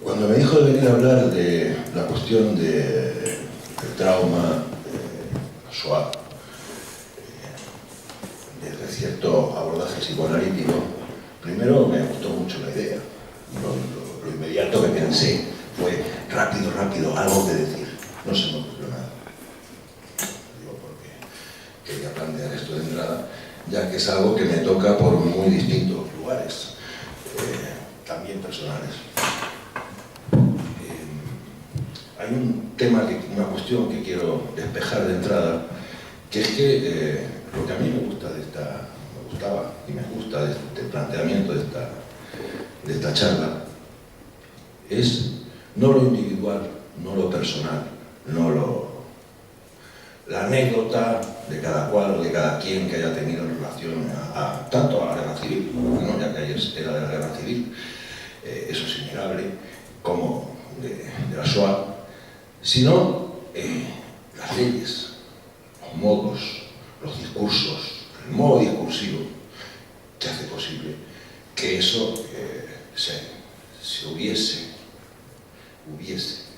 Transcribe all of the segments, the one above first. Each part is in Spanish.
Cuando me dijo de venir a hablar de la cuestión del trauma, de la Shoah, desde cierto abordaje psicoanalítico, primero me gustó mucho la idea. Lo inmediato que pensé fue rápido, algo que decir. No se me ocurrió nada. Digo, porque quería plantear esto de entrada, ya que es algo que me toca por muy distintos lugares, también personales. Hay un tema, una cuestión que quiero despejar de entrada, que es que lo que a mí me gusta de este planteamiento de esta charla es no lo individual, no lo personal, la anécdota de cada cual, de cada quien que haya tenido en relación tanto a la guerra civil, ¿no? Ya que ayer era de la guerra civil, eso es innegable, como de la Shoah, sino las leyes, los modos, los discursos, el modo discursivo que hace posible que eso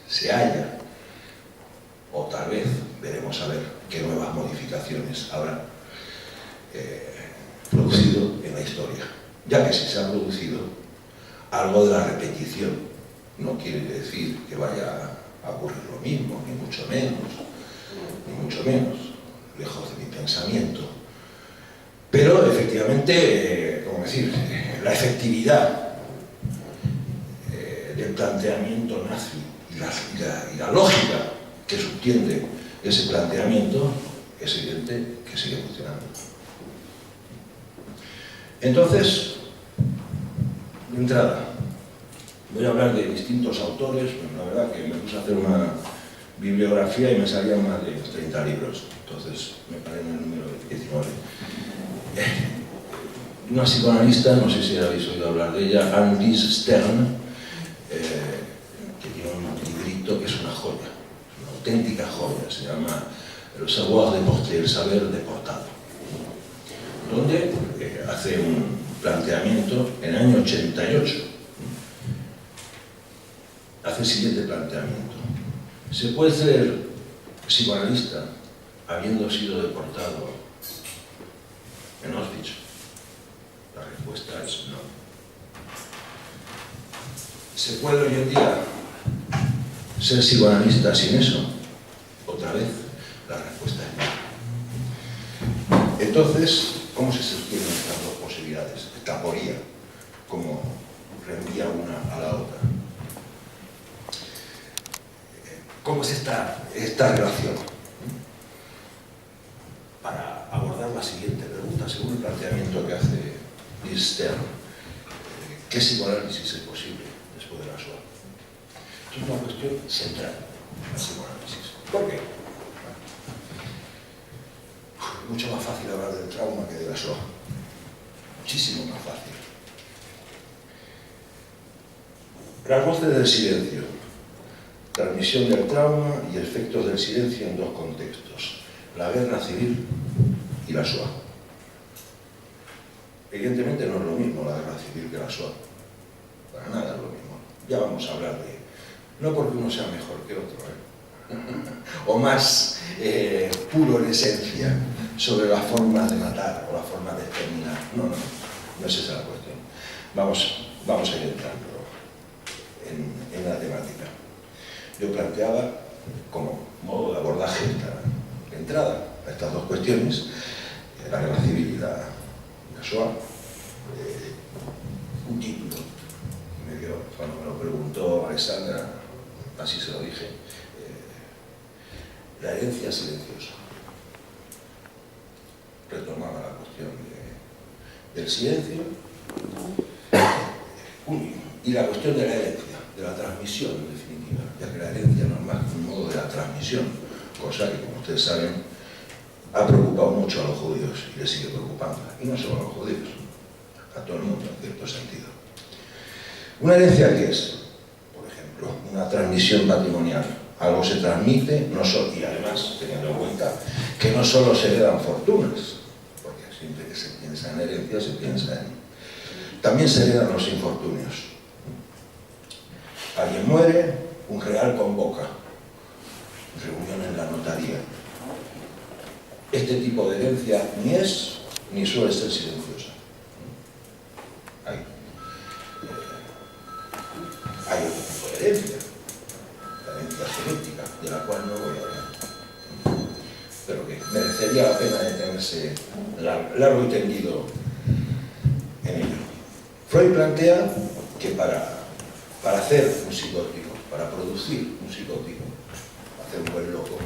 se haya, o tal vez veremos a ver qué nuevas modificaciones habrá producido en la historia, ya que si se ha producido algo de la repetición, no quiere decir que vaya a ocurrir lo mismo, ni mucho menos, lejos de mi pensamiento. Pero efectivamente, la efectividad del planteamiento nazi y la lógica que subtiende ese planteamiento es evidente que sigue funcionando. Entonces, de entrada, voy a hablar de distintos autores. La verdad que me puse a hacer una bibliografía y me salían más de 30 libros, entonces me paré en el número 19. Una psicoanalista, no sé si habéis oído hablar de ella, Anneliese Stern, que tiene un librito que es una joya, una auténtica joya, se llama El savoir déporté, el saber deportado, donde hace un planteamiento en el año 88. Hace el siguiente planteamiento: ¿se puede ser psicoanalista habiendo sido deportado en Auschwitz? La respuesta es no. ¿Se puede hoy en día ser psicoanalista sin eso? Otra vez, la respuesta es no. Entonces, ¿cómo se sostienen estas dos posibilidades? Esta aporía, como reenvía una a la otra. ¿Cómo es esta relación? Para abordar la siguiente pregunta, según el planteamiento que hace Stern, ¿qué psicoanálisis es posible después de la Shoah? Esto es una cuestión central, la psicoanálisis. ¿Por qué? Es mucho más fácil hablar del trauma que de la Shoah. Muchísimo más fácil. Las voces del silencio. Transmisión del trauma y efectos del silencio en dos contextos: la guerra civil y la Shoah. Evidentemente no es lo mismo la guerra civil que la Shoah. Para nada es lo mismo. Ya vamos a hablar de... No porque uno sea mejor que otro, o más puro en esencia sobre las formas de matar o las formas de exterminar. No es esa la cuestión. Vamos a ir entrando en la temática. Yo planteaba, como modo de abordaje de entrada a estas dos cuestiones, la guerra civil y la Shoah, un título. Cuando me lo preguntó Alexandra, así se lo dije: la herencia silenciosa. Retomaba la cuestión del silencio y la cuestión de la herencia, de la transmisión, en definitiva, ya que la herencia no es más que un modo de la transmisión, cosa que, como ustedes saben, ha preocupado mucho a los judíos y les sigue preocupando, y no solo a los judíos, a todo el mundo en cierto sentido. ¿Una herencia qué es? Por ejemplo, una transmisión patrimonial. Algo se transmite, y además, teniendo en cuenta que no solo se heredan fortunas, porque siempre que se piensa en herencia se piensa en... También se heredan los infortunios. Alguien muere, un real convoca reunión en la notaría. Este tipo de herencia ni es ni suele ser silenciosa. Hay otro tipo de herencia, la herencia genética, de la cual no voy a hablar, pero que merecería la pena detenerse largo y tendido en ello. Freud plantea que para hacer un psicótico, para producir un psicótico, hacer un buen loco,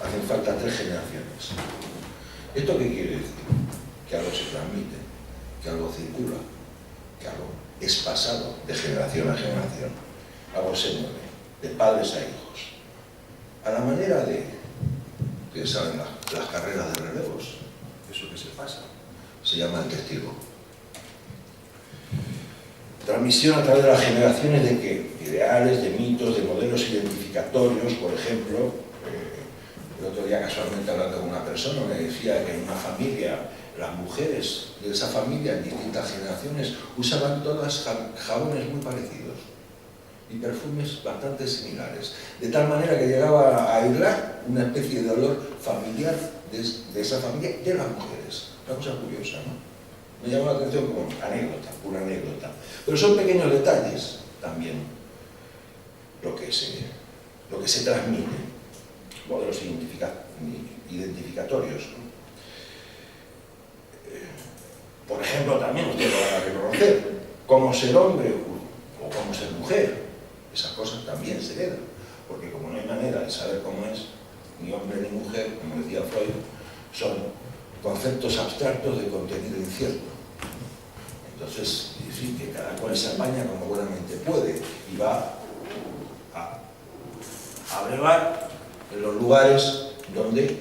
hacen falta 3 generaciones. ¿Esto qué quiere decir? Que algo se transmite, que algo circula, que algo es pasado de generación a generación. Algo se mueve, de padres a hijos. A la manera de que salen las carreras de relevos, eso que se pasa, se llama el testigo. Transmisión a través de las generaciones de ¿qué? Ideales, de mitos, de modelos identificatorios. Por ejemplo, el otro día casualmente hablando con una persona me decía que en una familia las mujeres de esa familia en distintas generaciones usaban todas jabones muy parecidos y perfumes bastante similares, de tal manera que llegaba a aislar una especie de olor familiar de esa familia de las mujeres. Una cosa curiosa, ¿no? Me llamó la atención como anécdota, pura anécdota. Pero son pequeños detalles también lo que se transmite, modelos identificatorios, ¿no? Por ejemplo, también ustedes lo van a reconocer, cómo ser hombre o cómo ser mujer. Esas cosas también se heredan, porque como no hay manera de saber cómo es, ni hombre ni mujer, como decía Freud, son conceptos abstractos de contenido incierto. Entonces, sí, que cada cual se apaña como buenamente puede y va a brevar en los lugares donde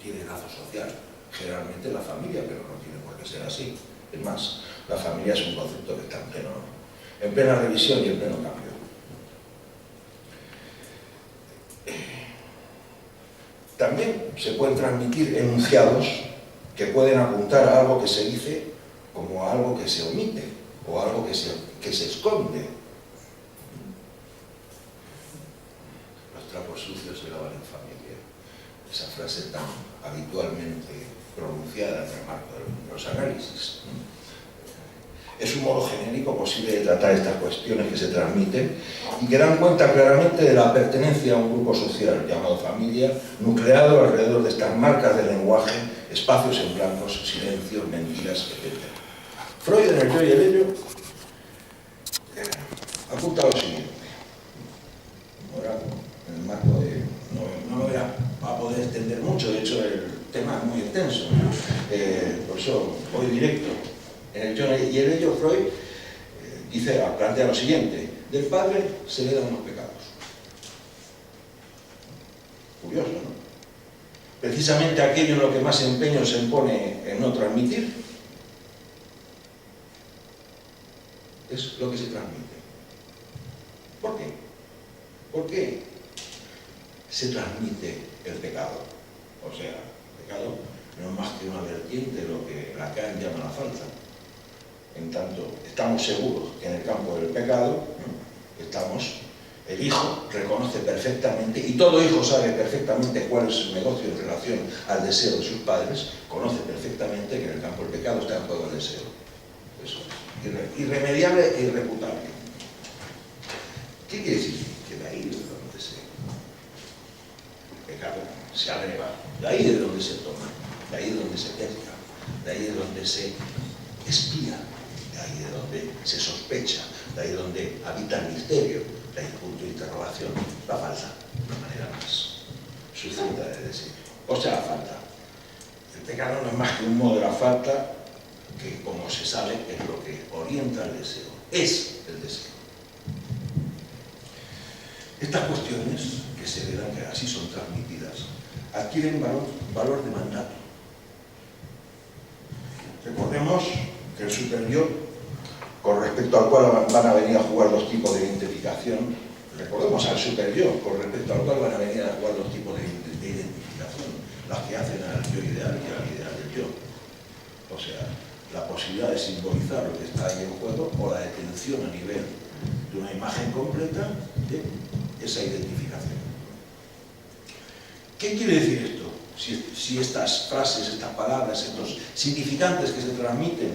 tiene lazo social. Generalmente la familia, pero no tiene por qué ser así. Es más, la familia es un concepto que está en plena revisión y en pleno cambio. También se pueden transmitir enunciados que pueden apuntar a algo que se dice como a algo que se omite o algo que se esconde. Los trapos sucios se lavan en familia. Esa frase tan habitualmente pronunciada en el marco de los análisis. Es un modo genérico posible de tratar estas cuestiones que se transmiten y que dan cuenta claramente de la pertenencia a un grupo social llamado familia, nucleado alrededor de estas marcas del lenguaje, espacios en blancos, silencios, mentiras, etc. Freud, en el yo y el ello, apunta lo siguiente. Ahora, en el marco de... No me voy a poder extender mucho, de hecho el tema es muy extenso, por eso voy directo. En el yo y el ello, Freud plantea lo siguiente: del padre se heredan los pecados. Curioso, ¿no? Precisamente aquello en lo que más empeño se pone en no transmitir es lo que se transmite. ¿Por qué? ¿Por qué se transmite el pecado? O sea, el pecado no es más que una vertiente de lo que Lacan llama la falta. En tanto, estamos seguros que en el campo del pecado, el hijo reconoce perfectamente, y todo hijo sabe perfectamente cuál es su negocio en relación al deseo de sus padres, conoce perfectamente que en el campo del pecado está en juego el deseo. Eso es irremediable e irrefutable. ¿Qué quiere decir? Que de ahí es donde el pecado se agrega, de ahí es donde se toma, de ahí es donde se pesca, de ahí es donde se espía, de ahí es donde se sospecha, de ahí es donde habita el misterio, de ahí el punto de interrogación, la falta, de una manera más sucinta de decir. O sea, la falta. El pecado no es más que un modo de la falta que, como se sabe, es lo que orienta el deseo, es el deseo. Estas cuestiones que se heredan, que así son transmitidas, adquieren valor de mandato. Recordemos que el superior, con respecto al cual van a venir a jugar dos tipos de identificación, recordemos al superior, con respecto al cual van a venir a jugar dos tipos de identificación, las que hacen al yo ideal y al ideal del yo. O sea, la posibilidad de simbolizar lo que está ahí en juego o la detención a nivel de de una imagen completa de esa identificación. ¿Qué quiere decir esto? Si estas frases, estas palabras, estos significantes que se transmiten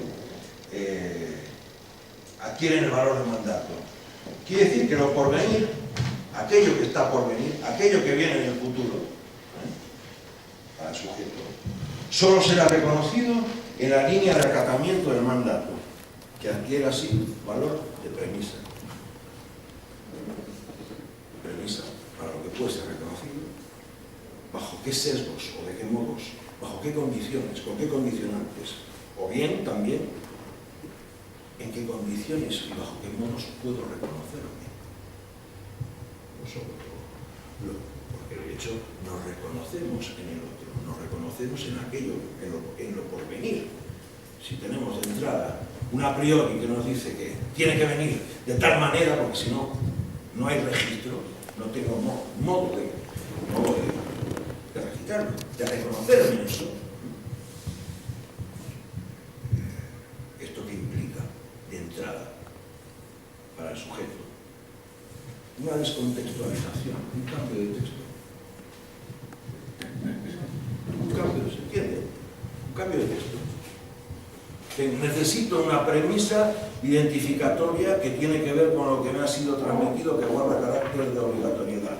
adquieren el valor de mandato. Quiere decir que lo porvenir, aquello que está por venir, aquello que viene en el futuro, para el sujeto, solo será reconocido en la línea de acatamiento del mandato, que adquiere así valor de premisa. Premisa para lo que puede ser reconocido, bajo qué sesgos o de qué modos, bajo qué condiciones, con qué condicionantes, o bien también en qué condiciones y bajo qué modos puedo reconocerme. Porque de hecho nos reconocemos en el otro, nos reconocemos en aquello, en lo porvenir. Si tenemos de entrada un a priori que nos dice que tiene que venir de tal manera, porque si no, no hay registro, no tengo modo de registrarlo, de reconocerme en eso. ¿Esto qué implica de entrada para el sujeto? Una descontextualización, un cambio de texto. Un cambio, ¿se entiende? Un cambio de texto. Que necesito una premisa identificatoria que tiene que ver con lo que me ha sido transmitido, que guarda carácter de obligatoriedad.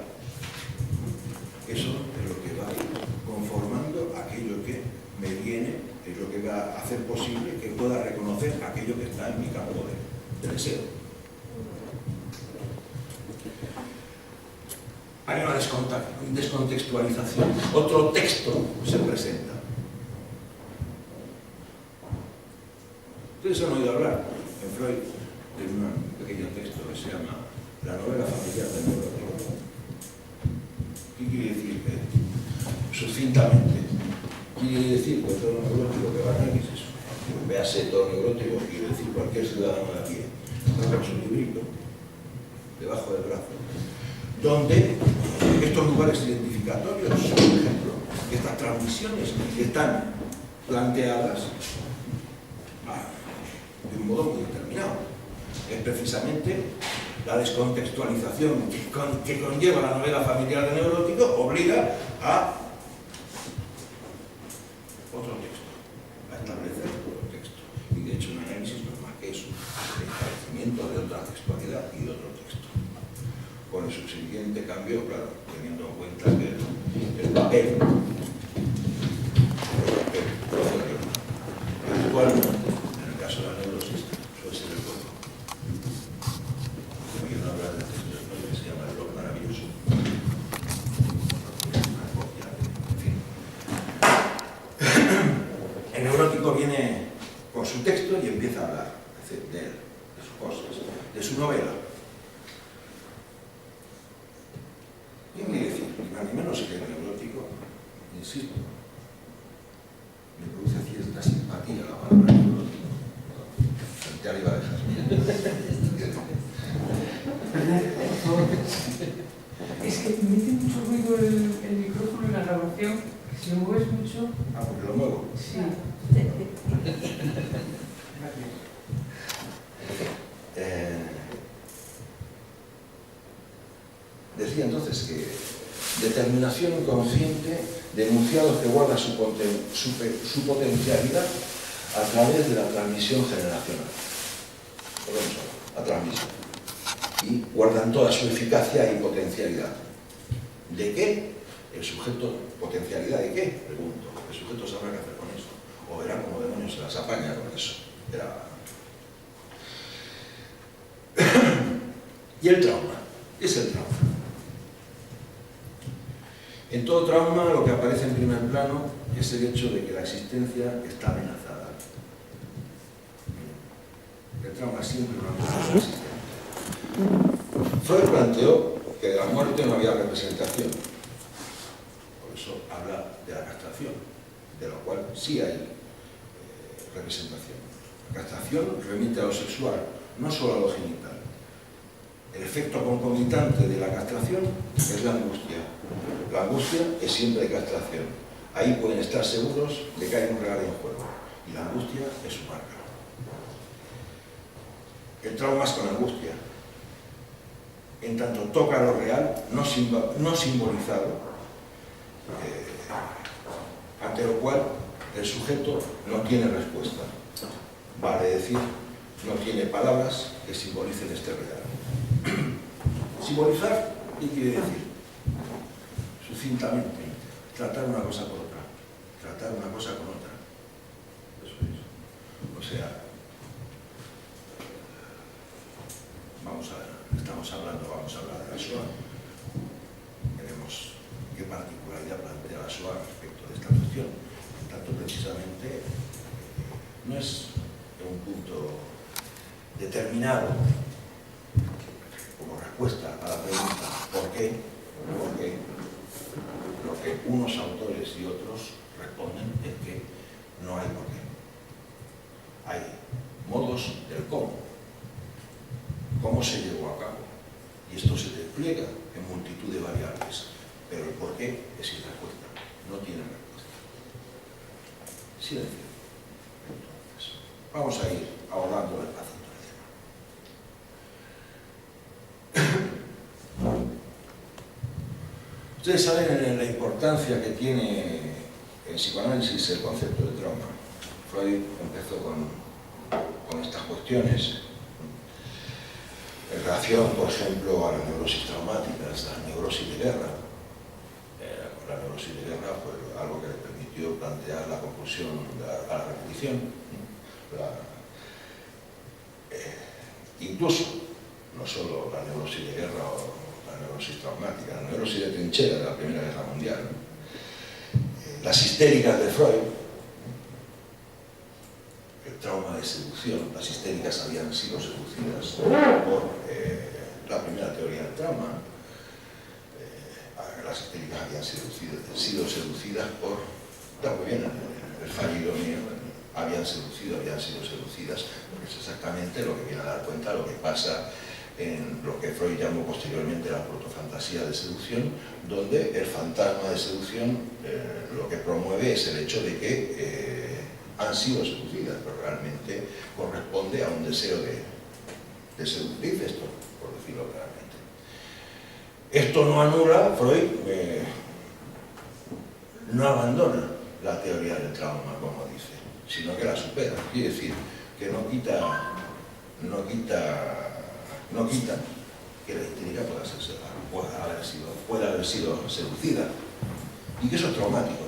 Eso es lo que va a ir conformando aquello que me viene, es lo que va a hacer posible que pueda reconocer aquello que está en mi campo de deseo. Hay una descontextualización. Otro texto se presenta. Ustedes han oído hablar en Freud de un pequeño texto que se llama La novela familiar del neurótico. ¿Qué quiere decir? Sucintamente, quiere decir que todo neurótico que va a análisis, véase todo neurótico, quiere decir cualquier ciudadano de a pie, con su librito debajo del brazo, donde estos lugares identificatorios, por ejemplo, estas transmisiones están planteadas de un modo muy determinado. Es precisamente la descontextualización que conlleva la novela familiar del neurótico, obliga a otro texto, a establecer otro texto. Y de hecho un análisis no es más que eso, el establecimiento de otra textualidad y de otro texto. Con el subsiguiente cambio, claro, teniendo en cuenta que el papel actualmente, en el caso de la neurosis, suele ser el cuerpo. Quiero hablar del texto que se llama El blog maravilloso. Una copia, en fin. El neurótico viene con su texto y empieza a hablar de él, de sus cosas, de su novela. ¿Qué quiere decir? Ni más ni menos que el neurótico, insisto, me produce cierta simpatía la palabra neurótico. Frente a iba a dejar. Es que me hace mucho ruido el micrófono en la grabación. Si lo mueves mucho... Ah, porque lo muevo. Sí. Decía entonces que determinación inconsciente de enunciados que guarda su potencialidad a través de la transmisión generacional. Volvemos a la transmisión. Y guardan toda su eficacia y potencialidad. ¿De qué? El sujeto, ¿potencialidad de qué? Pregunto. El sujeto sabrá qué hacer con eso. O verá como demonios se las apaña con eso. Y el trauma. ¿Qué es el trauma? En todo trauma lo que aparece en primer plano es el hecho de que la existencia está amenazada. El trauma es siempre una amenaza existente. Freud planteó que de la muerte no había representación. Por eso habla de la castración, de lo cual sí hay representación. La castración remite a lo sexual, no solo a lo genital. El efecto concomitante de la castración es la angustia. La angustia es siempre castración. Ahí pueden estar seguros de que hay un real en juego. Y la angustia es su marca. El trauma es con angustia. en tanto toca lo real, no simbolizado, ante lo cual el sujeto no tiene respuesta. Vale decir, no tiene palabras que simbolicen este real. Simbolizar, ¿qué quiere decir? Sucintamente, tratar una cosa por otra, tratar una cosa con otra. Eso es. O sea, estamos hablando, vamos a hablar de la Shoah. Veremos qué particularidad plantea la Shoah respecto de esta cuestión. En tanto, precisamente, no es un punto determinado como respuesta a la pregunta ¿por qué? Porque lo que unos autores y otros responden es que no hay por qué. Hay modos del cómo. ¿Cómo se llevó a cabo? Y esto se despliega en multitud de variables, pero el por qué es sin respuesta, no tiene respuesta. Silencio. Entonces, vamos a ir abordando despacito el tema. Ustedes saben la importancia que tiene en psicoanálisis el concepto de trauma. Freud empezó con estas cuestiones en relación, por ejemplo, a las neurosis traumáticas, la neurosis de guerra. La neurosis de guerra fue algo que le permitió plantear la compulsión a la repetición. Incluso, no solo la neurosis de guerra o la neurosis traumática, la neurosis de trinchera de la Primera Guerra Mundial, las histéricas de Freud, el trauma de seducción, las histéricas habían sido seducidas por la primera teoría del trauma, las histéricas habían sido seducidas por, está muy bien, el fallido mío, habían sido seducidas, porque es exactamente lo que viene a dar cuenta de lo que pasa en lo que Freud llamó posteriormente la protofantasía de seducción, donde el fantasma de seducción lo que promueve es el hecho de que han sido seducidas, pero realmente corresponde a un deseo de seducir, esto, por decirlo claramente. Esto no anula, Freud no abandona la teoría del trauma, como dice, sino que la supera. Quiere decir que no quita que la histérica pueda haber sido seducida y que eso es traumático.